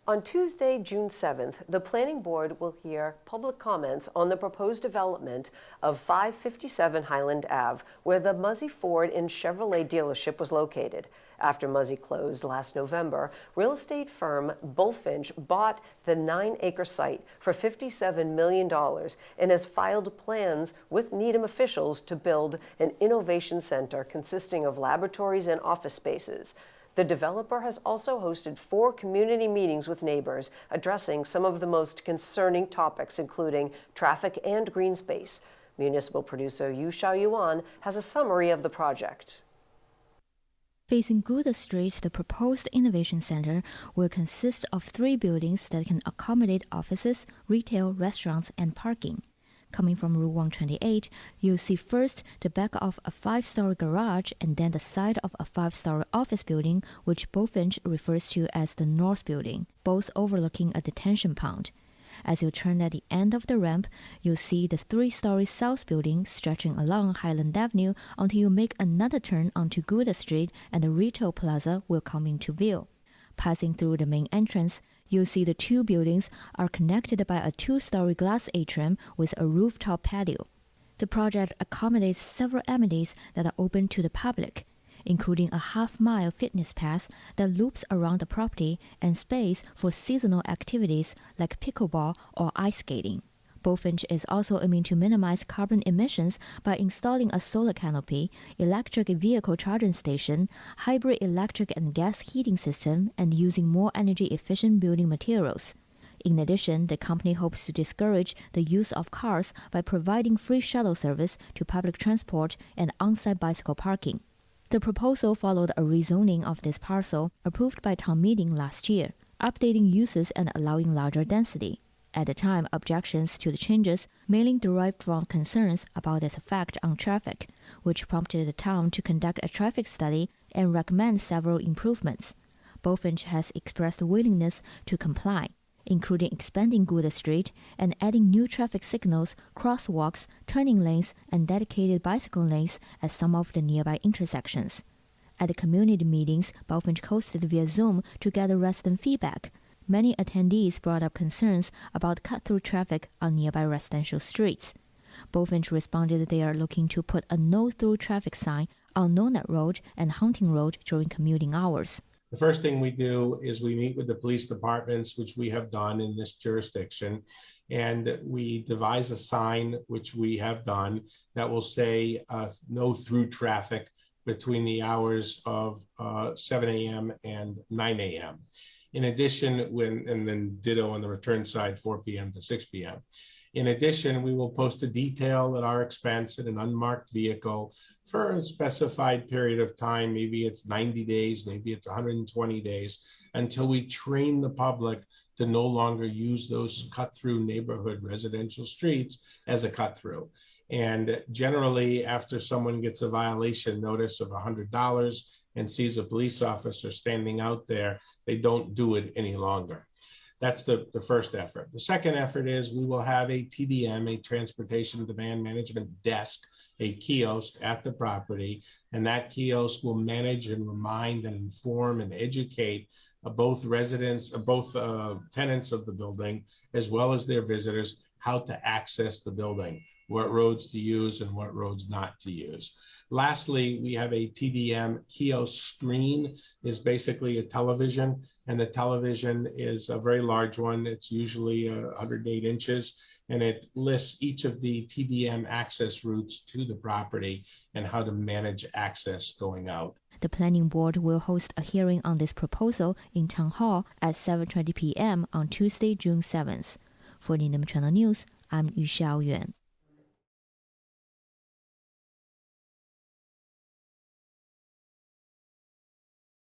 On Tuesday, June 7th, the Planning Board will hear public comments on the proposed development of 557 Highland Ave, where the Muzi Ford and Chevrolet dealership was located. After Muzi closed last November, real estate firm Bulfinch bought the 9-acre site for $57 million and has filed plans with Needham officials to build an innovation center consisting of laboratories and office spaces. The developer has also hosted 4 community meetings with neighbors addressing some of the most concerning topics, including traffic and green space. Municipal producer Yu Xiaoyuan has a summary of the project. Facing Good Street, the proposed innovation center will consist of 3 buildings that can accommodate offices, retail, restaurants, and parking. Coming from Route 128, you'll see first the back of a 5-story garage and then the side of a 5-story office building, which Bulfinch refers to as the North Building, both overlooking a detention pond. As you turn at the end of the ramp, you'll see the 3-story South Building stretching along Highland Avenue until you make another turn onto Good Street and the retail plaza will come into view. Passing through the main entrance, you'll see the 2 buildings are connected by a 2-story glass atrium with a rooftop patio. The project accommodates several amenities that are open to the public, including a half-mile fitness path that loops around the property and space for seasonal activities like pickleball or ice skating. Bulfinch is also aiming to minimize carbon emissions by installing a solar canopy, electric vehicle charging station, hybrid electric and gas heating system, and using more energy-efficient building materials. In addition, the company hopes to discourage the use of cars by providing free shuttle service to public transport and on-site bicycle parking. The proposal followed a rezoning of this parcel approved by town meeting last year, updating uses and allowing larger density. At the time, objections to the changes mainly derived from concerns about its effect on traffic, which prompted the town to conduct a traffic study and recommend several improvements. Bulfinch has expressed willingness to comply, including expanding Good Street and adding new traffic signals, crosswalks, turning lanes, and dedicated bicycle lanes at some of the nearby intersections. At the community meetings Bulfinch hosted via Zoom to gather resident feedback, many attendees brought up concerns about cut-through traffic on nearby residential streets. Bulfinch responded they are looking to put a no-through traffic sign on Nonut Road and Hunting Road during commuting hours. The first thing we do is we meet with the police departments, which we have done in this jurisdiction, and we devise a sign, which we have done, that will say no through traffic between the hours of 7 a.m. and 9 a.m. In addition, and then ditto on the return side, 4 p.m. to 6 p.m. In addition, we will post a detail at our expense in an unmarked vehicle for a specified period of time. Maybe it's 90 days, maybe it's 120 days, until we train the public to no longer use those cut-through neighborhood residential streets as a cut-through. And generally, after someone gets a violation notice of $100 and sees a police officer standing out there, they don't do it any longer. That's the first effort. The second effort is we will have a TDM, a Transportation Demand Management Desk, a kiosk at the property, and that kiosk will manage and remind and inform and educate both tenants of the building, as well as their visitors, how to access the building, what roads to use and what roads not to use. Lastly, we have a TDM kiosk screen, is basically a television, and the television is a very large one. It's usually 108 inches, and it lists each of the TDM access routes to the property and how to manage access going out. The Planning Board will host a hearing on this proposal in Town Hall at 7:20 p.m. on Tuesday, June 7th. For Needham Channel News, I'm Yu Xiaoyuan.